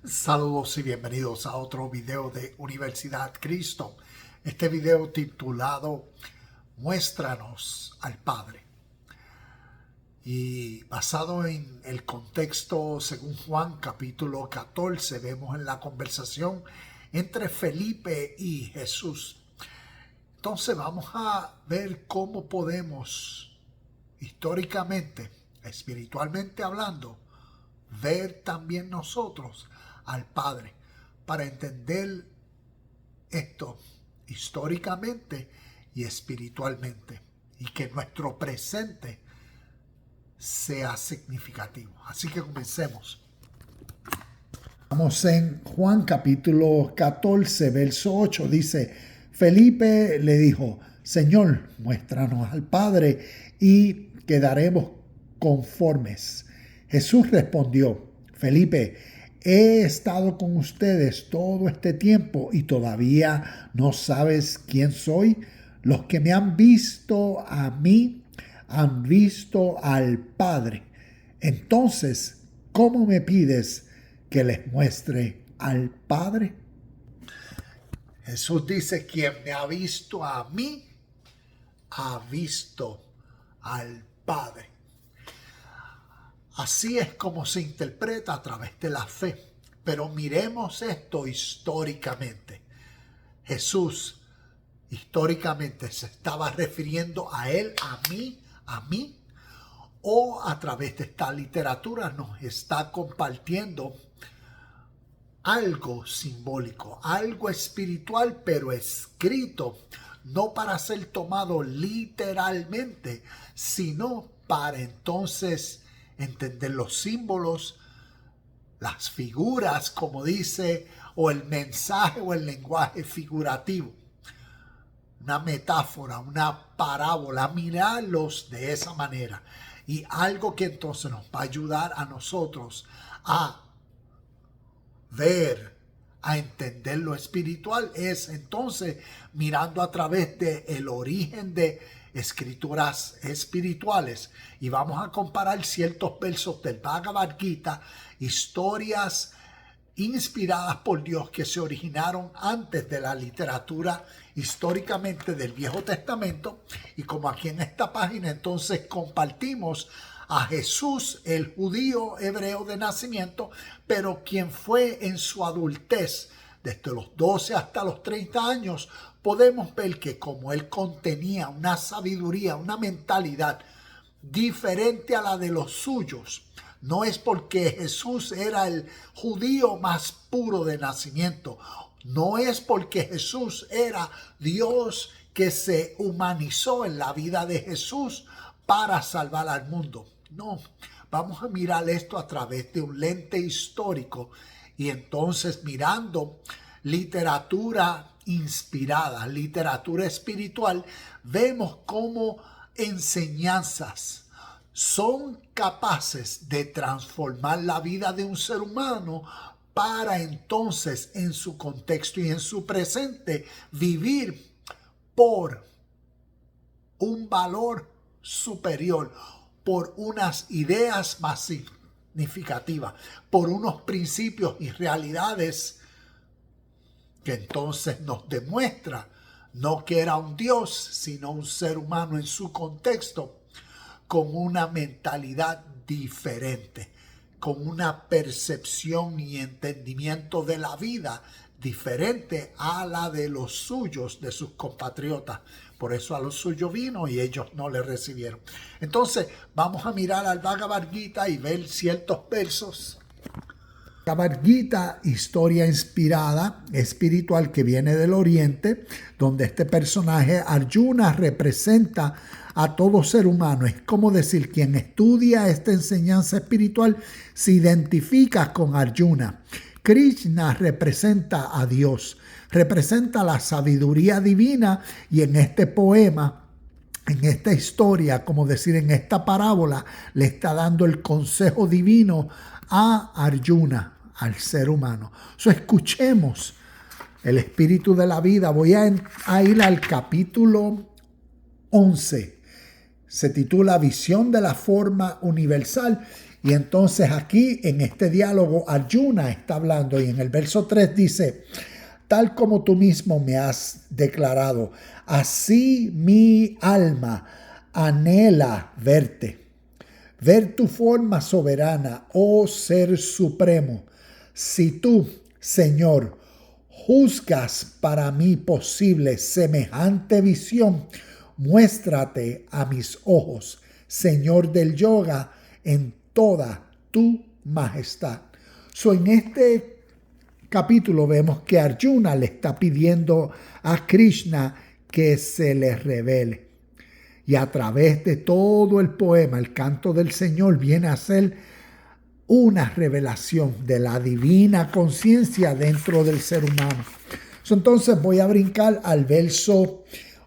Saludos y bienvenidos a otro video de Universidad Cristo. Este video titulado Muéstranos al Padre. Y basado en el contexto según Juan capítulo 14, vemos en la conversación entre Felipe y Jesús. Entonces vamos a ver cómo podemos históricamente, espiritualmente hablando, ver también nosotros al Padre, para entender esto históricamente y espiritualmente, y que nuestro presente sea significativo. Así que comencemos. Estamos en Juan capítulo 14, verso 8. Dice: Felipe le dijo: Señor, muéstranos al Padre y quedaremos conformes. Jesús respondió: Felipe, he estado con ustedes todo este tiempo y todavía no sabes quién soy. Los que me han visto a mí han visto al Padre. Entonces, ¿cómo me pides que les muestre al Padre? Jesús dice: quien me ha visto a mí ha visto al Padre. Así es como se interpreta a través de la fe. Pero miremos esto históricamente. Jesús históricamente se estaba refiriendo a él, a mí, o a través de esta literatura nos está compartiendo algo simbólico, algo espiritual, pero escrito, no para ser tomado literalmente, sino para entonces entender los símbolos, las figuras, como dice, o el mensaje o el lenguaje figurativo. Una metáfora, una parábola, mirarlos de esa manera. Y algo que entonces nos va a ayudar a nosotros a ver, a entender lo espiritual, es entonces mirando a través del origen de escrituras espirituales, y vamos a comparar ciertos versos del Bhagavad Gita, historias inspiradas por Dios que se originaron antes de la literatura históricamente del Viejo Testamento, y como aquí en esta página entonces compartimos a Jesús, el judío hebreo de nacimiento, pero quien fue en su adultez, desde los 12 hasta los 30 años, podemos ver que como él contenía una sabiduría, una mentalidad diferente a la de los suyos, no es porque Jesús era el judío más puro de nacimiento, no es porque Jesús era Dios que se humanizó en la vida de Jesús para salvar al mundo. No, vamos a mirar esto a través de un lente histórico, y entonces mirando literatura inspirada, literatura espiritual, vemos cómo enseñanzas son capaces de transformar la vida de un ser humano para entonces en su contexto y en su presente vivir por un valor superior, por unas ideas más significativas, por unos principios y realidades que entonces nos demuestra no que era un Dios, sino un ser humano en su contexto, con una mentalidad diferente, con una percepción y entendimiento de la vida diferente a la de los suyos, de sus compatriotas. Por eso a los suyos vino y ellos no le recibieron. Entonces vamos a mirar al Bhagavad Gita y ver ciertos versos. Bhagavad Gita, historia inspirada, espiritual, que viene del Oriente, donde este personaje Arjuna representa a todo ser humano. Es como decir, quien estudia esta enseñanza espiritual se identifica con Arjuna. Krishna representa a Dios, representa la sabiduría divina, y en este poema, en esta historia, como decir, en esta parábola, le está dando el consejo divino a Arjuna, al ser humano. Escuchemos el espíritu de la vida. Voy a ir al capítulo 11. Se titula Visión de la Forma Universal, Y entonces aquí en este diálogo Arjuna está hablando y en el verso 3 dice: tal como tú mismo me has declarado, así mi alma anhela verte. Ver tu forma soberana, oh Ser Supremo. Si tú, Señor, juzgas para mí posible semejante visión, muéstrate a mis ojos, Señor del yoga, en toda tu majestad. En este capítulo vemos que Arjuna le está pidiendo a Krishna que se le revele. Y a través de todo el poema, el canto del Señor viene a ser una revelación de la divina conciencia dentro del ser humano. Entonces voy a brincar al verso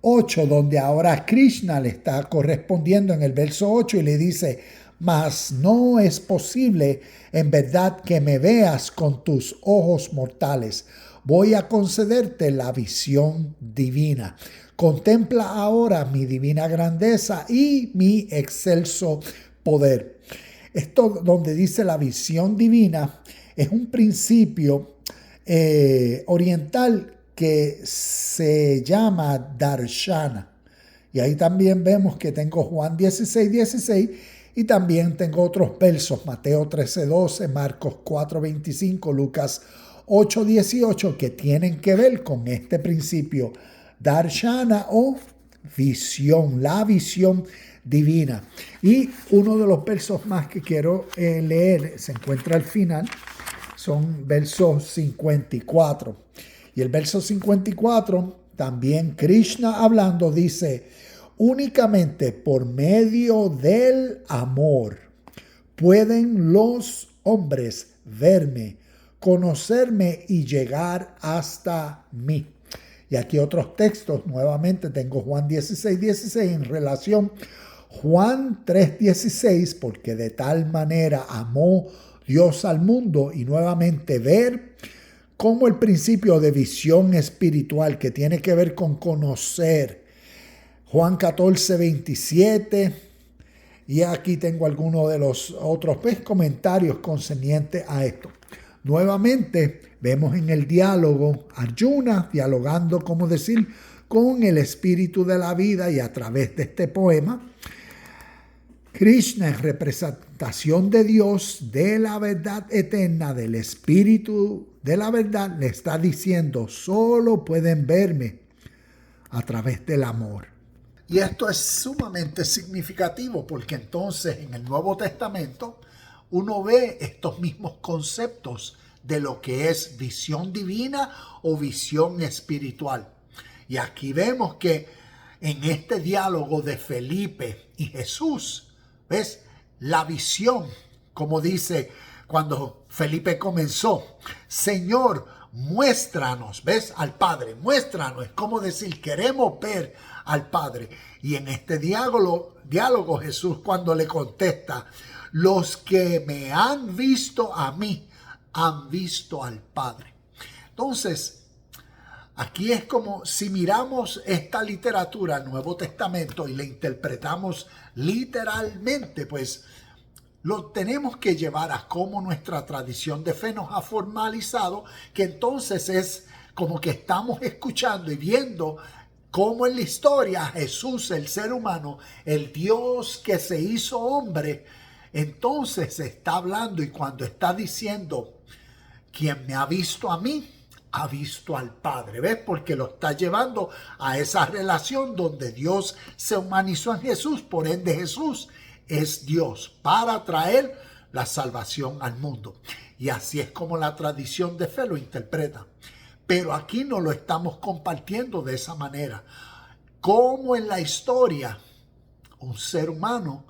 8, donde ahora Krishna le está correspondiendo en el verso 8 y le dice: mas no es posible en verdad que me veas con tus ojos mortales. Voy a concederte la visión divina. Contempla ahora mi divina grandeza y mi excelso poder. Esto donde dice la visión divina es un principio oriental que se llama darshana. Y ahí también vemos que tengo Juan 16:16 y también tengo otros versos, Mateo 13:12, Marcos 4:25, Lucas 8:18, que tienen que ver con este principio darshana o visión, la visión divina. Y uno de los versos más que quiero leer se encuentra al final, son versos 54. Y el verso 54, también Krishna hablando, dice: únicamente por medio del amor pueden los hombres verme, conocerme y llegar hasta mí. Y aquí otros textos, nuevamente tengo Juan 16:16 en relación Juan 3:16, porque de tal manera amó Dios al mundo, y nuevamente ver como el principio de visión espiritual que tiene que ver con conocer. Juan 14:27, y aquí tengo algunos de los otros comentarios concernientes a esto. Nuevamente vemos en el diálogo Arjuna dialogando, como decir, con el espíritu de la vida, y a través de este poema Krishna, en representación de Dios, de la verdad eterna, del espíritu de la verdad, le está diciendo: solo pueden verme a través del amor. Y esto es sumamente significativo, porque entonces en el Nuevo Testamento uno ve estos mismos conceptos de lo que es visión divina o visión espiritual. Y aquí vemos que en este diálogo de Felipe y Jesús, ¿ves? La visión, como dice cuando Felipe comenzó: Señor, muéstranos, ¿ves? Al Padre, muéstranos. Es como decir, queremos ver al Padre. Y en este diálogo Jesús, cuando le contesta: los que me han visto a mí, han visto al Padre. Entonces, aquí es como si miramos esta literatura, el Nuevo Testamento, y la interpretamos literalmente, pues lo tenemos que llevar a cómo nuestra tradición de fe nos ha formalizado, que entonces es como que estamos escuchando y viendo cómo en la historia Jesús, el ser humano, el Dios que se hizo hombre, entonces está hablando, y cuando está diciendo: quien me ha visto a mí, ha visto al Padre. ¿Ves? Porque lo está llevando a esa relación donde Dios se humanizó en Jesús. Por ende, Jesús es Dios para traer la salvación al mundo. Y así es como la tradición de fe lo interpreta. Pero aquí no lo estamos compartiendo de esa manera. Como en la historia, un ser humano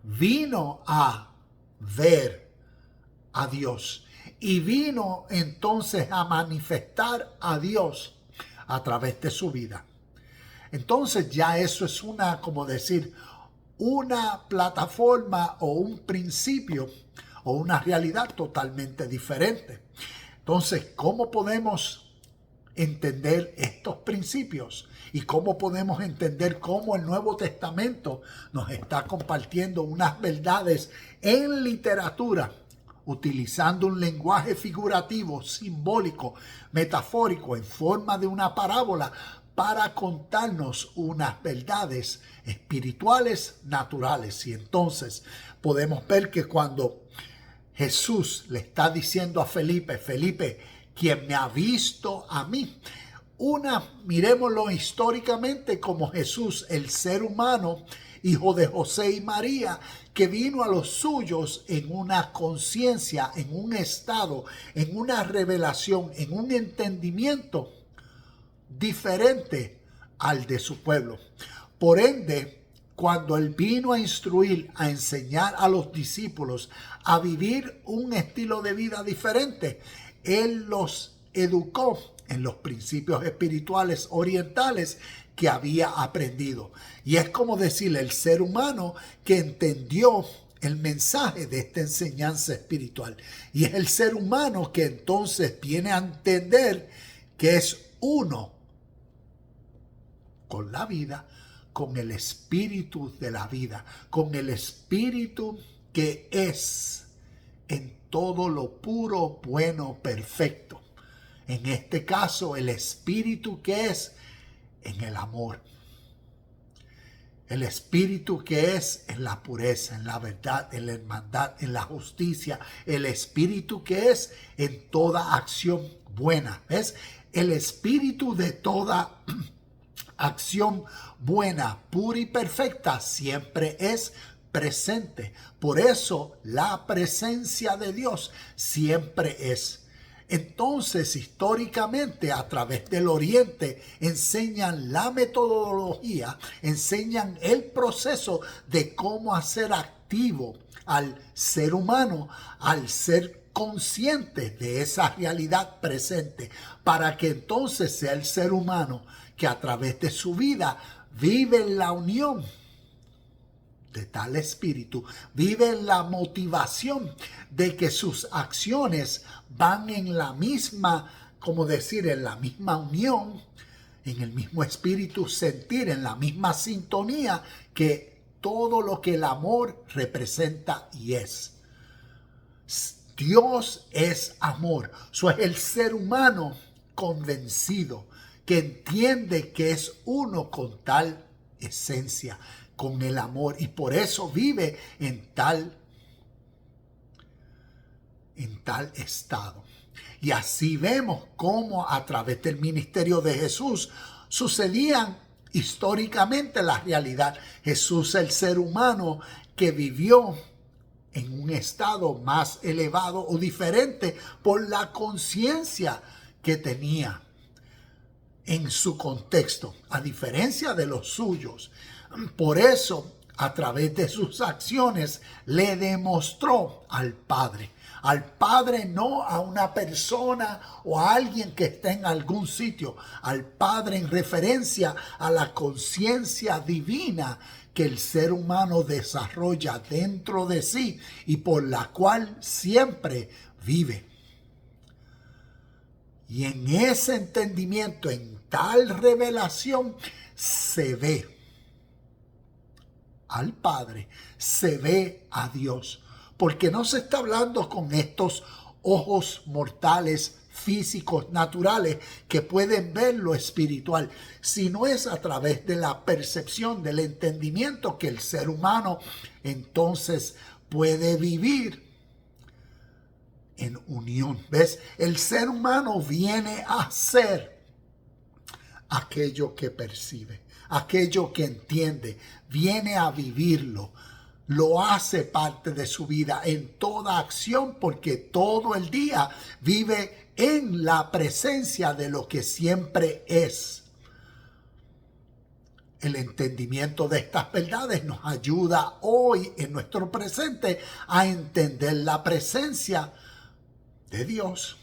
vino a ver a Dios y vino entonces a manifestar a Dios a través de su vida. Entonces ya eso es como decir, una plataforma o un principio o una realidad totalmente diferente. Entonces, ¿cómo podemos entender estos principios y cómo podemos entender cómo el Nuevo Testamento nos está compartiendo unas verdades en literatura, utilizando un lenguaje figurativo, simbólico, metafórico, en forma de una parábola, para contarnos unas verdades espirituales naturales. Y entonces podemos ver que cuando Jesús le está diciendo a Felipe, Felipe, quien me ha visto a mí, miremoslo históricamente como Jesús, el ser humano, hijo de José y María, que vino a los suyos en una conciencia, en un estado, en una revelación, en un entendimiento diferente al de su pueblo. Por ende, cuando él vino a instruir, a enseñar a los discípulos a vivir un estilo de vida diferente, él los educó en los principios espirituales orientales que había aprendido. Y es como decirle, el ser humano que entendió el mensaje de esta enseñanza espiritual. Y es el ser humano que entonces viene a entender que es uno con la vida, con el espíritu de la vida, con el espíritu que es en todo lo puro, bueno, perfecto. En este caso, el espíritu que es en el amor. El espíritu que es en la pureza, en la verdad, en la hermandad, en la justicia. El espíritu que es en toda acción buena. ¿Ves? El espíritu de toda acción buena, pura y perfecta siempre es presente. Por eso la presencia de Dios siempre es. Entonces, históricamente, a través del Oriente, enseñan la metodología, enseñan el proceso de cómo hacer activo al ser humano, al ser consciente de esa realidad presente, para que entonces sea el ser humano que a través de su vida vive en la unión de tal espíritu, vive en la motivación de que sus acciones van en la misma, como decir, en la misma unión, en el mismo espíritu sentir, en la misma sintonía que todo lo que el amor representa y es. Dios es amor. Eso es el ser humano convencido, que entiende que es uno con tal esencia, con el amor, y por eso vive en tal estado. Y así vemos cómo a través del ministerio de Jesús sucedían históricamente la realidad. Jesús, el ser humano que vivió en un estado más elevado o diferente por la conciencia que tenía en su contexto, a diferencia de los suyos. Por eso, a través de sus acciones, le demostró al Padre. Al Padre, no a una persona o a alguien que esté en algún sitio. Al Padre en referencia a la conciencia divina que el ser humano desarrolla dentro de sí y por la cual siempre vive. Y en ese entendimiento, en tal revelación, se ve al Padre, se ve a Dios. Porque no se está hablando con estos ojos mortales, físicos, naturales, que pueden ver lo espiritual, sino es a través de la percepción, del entendimiento que el ser humano entonces puede vivir en unión. ¿Ves? El ser humano viene a ser aquello que percibe, aquello que entiende, viene a vivirlo, lo hace parte de su vida en toda acción, porque todo el día vive en la presencia de lo que siempre es. El entendimiento de estas verdades nos ayuda hoy en nuestro presente a entender la presencia de Dios,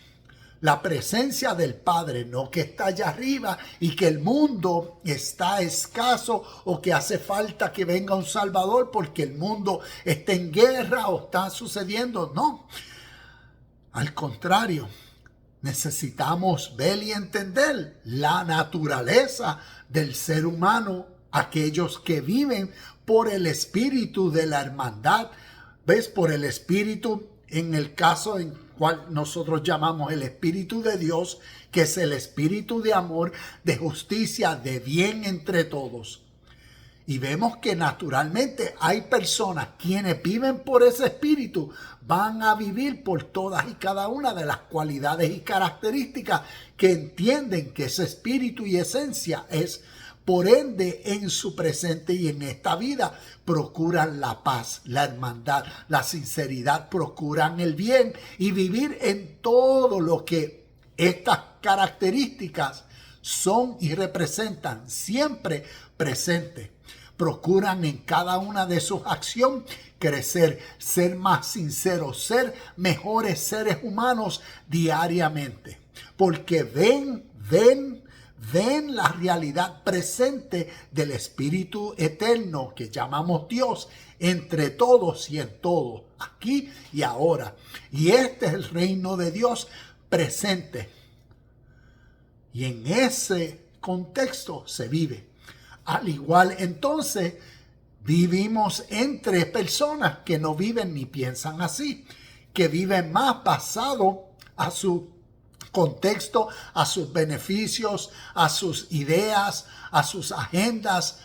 la presencia del Padre, no que está allá arriba y que el mundo está escaso o que hace falta que venga un Salvador porque el mundo está en guerra o está sucediendo. No, al contrario, necesitamos ver y entender la naturaleza del ser humano, aquellos que viven por el espíritu de la hermandad, ¿ves? Por el espíritu, en el caso en cual nosotros llamamos el espíritu de Dios, que es el espíritu de amor, de justicia, de bien entre todos. Y vemos que naturalmente hay personas quienes viven por ese espíritu, van a vivir por todas y cada una de las cualidades y características que entienden que ese espíritu y esencia es. Por ende, en su presente y en esta vida, procuran la paz, la hermandad, la sinceridad, procuran el bien y vivir en todo lo que estas características son y representan, siempre presentes. Procuran en cada una de sus acciones crecer, ser más sinceros, ser mejores seres humanos diariamente. Porque ven la realidad presente del Espíritu eterno que llamamos Dios entre todos y en todo, aquí y ahora. Y este es el reino de Dios presente. Y en ese contexto se vive. Al igual, entonces, vivimos entre personas que no viven ni piensan así, que viven más basado a su contexto, a sus beneficios, a sus ideas, a sus agendas.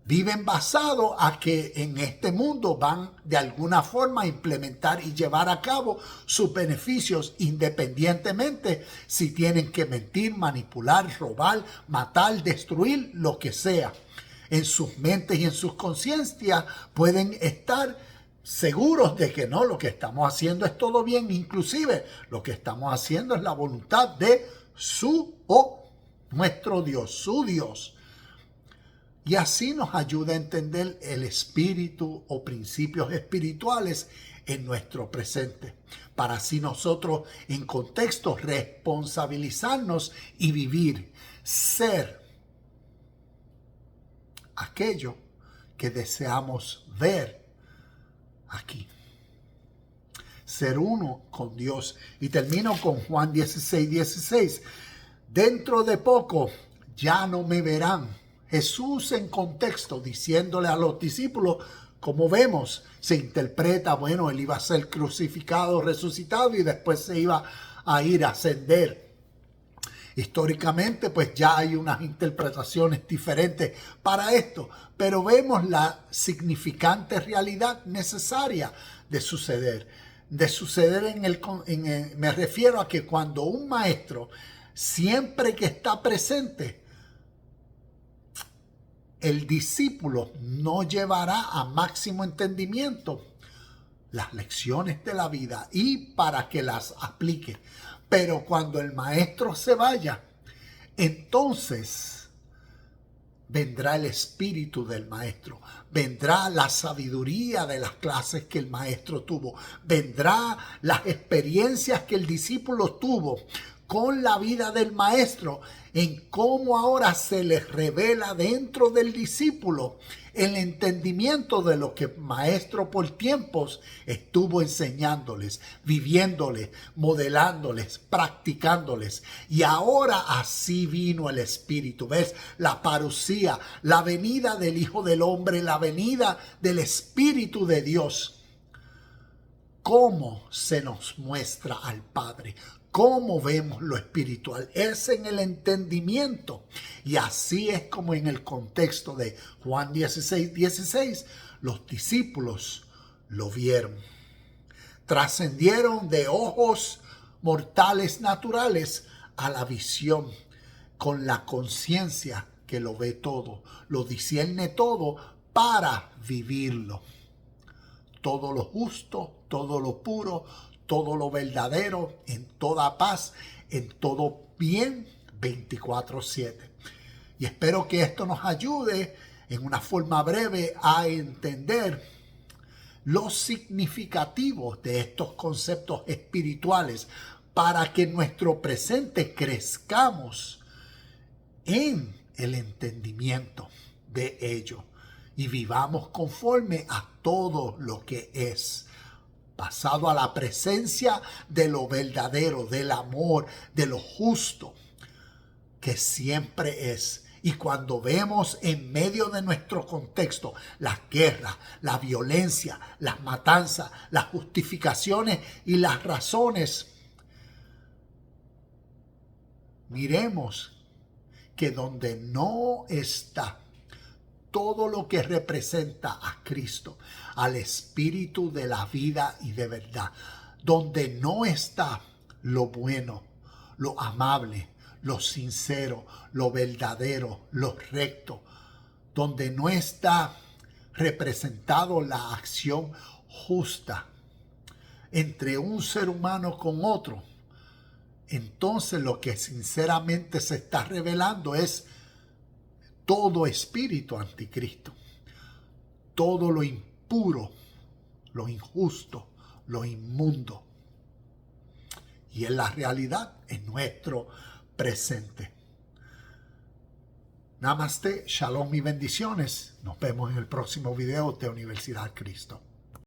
Viven basado a que en este mundo van de alguna forma a implementar y llevar a cabo sus beneficios, independientemente si tienen que mentir, manipular, robar, matar, destruir, lo que sea. En sus mentes y en sus conciencias pueden estar seguros de que no, lo que estamos haciendo es todo bien, inclusive lo que estamos haciendo es la voluntad de nuestro Dios, su Dios. Y así nos ayuda a entender el espíritu o principios espirituales en nuestro presente, para así nosotros en contexto responsabilizarnos y vivir, ser aquello que deseamos ver aquí. Ser uno con Dios. Y termino con Juan 16:16. Dentro de poco ya no me verán. Jesús en contexto diciéndole a los discípulos, como vemos, se interpreta, bueno, él iba a ser crucificado, resucitado y después se iba a ir a ascender. Históricamente, pues ya hay unas interpretaciones diferentes para esto, pero vemos la significante realidad necesaria de suceder. Me refiero a que cuando un maestro, siempre que está presente, el discípulo no llevará a máximo entendimiento las lecciones de la vida y para que las aplique. Pero cuando el maestro se vaya, entonces vendrá el espíritu del maestro, vendrá la sabiduría de las clases que el maestro tuvo, vendrá las experiencias que el discípulo tuvo con la vida del maestro, en cómo ahora se les revela dentro del discípulo el entendimiento de lo que el maestro por tiempos estuvo enseñándoles, viviéndoles, modelándoles, practicándoles. Y ahora así vino el Espíritu. ¿Ves? La parucía, la venida del Hijo del Hombre, la venida del Espíritu de Dios. ¿Cómo se nos muestra al Padre? ¿Cómo vemos lo espiritual? Es en el entendimiento. Y así es como en el contexto de Juan 16:16, los discípulos lo vieron. Trascendieron de ojos mortales naturales a la visión, con la conciencia que lo ve todo, lo discierne todo para vivirlo. Todo lo justo, todo lo puro, todo lo verdadero, en toda paz, en todo bien, 24/7. Y espero que esto nos ayude en una forma breve a entender los significativos de estos conceptos espirituales para que en nuestro presente crezcamos en el entendimiento de ello y vivamos conforme a todo lo que es pasado a la presencia de lo verdadero, del amor, de lo justo, que siempre es. Y cuando vemos en medio de nuestro contexto las guerras, la violencia, las matanzas, las justificaciones y las razones, miremos que donde no está todo lo que representa a Cristo, al Espíritu de la vida y de verdad, donde no está lo bueno, lo amable, lo sincero, lo verdadero, lo recto, donde no está representado la acción justa entre un ser humano con otro, entonces lo que sinceramente se está revelando es todo espíritu anticristo, todo lo impuro, lo injusto, lo inmundo. Y en la realidad, en nuestro presente. Namaste, shalom y bendiciones. Nos vemos en el próximo video de Universidad Cristo.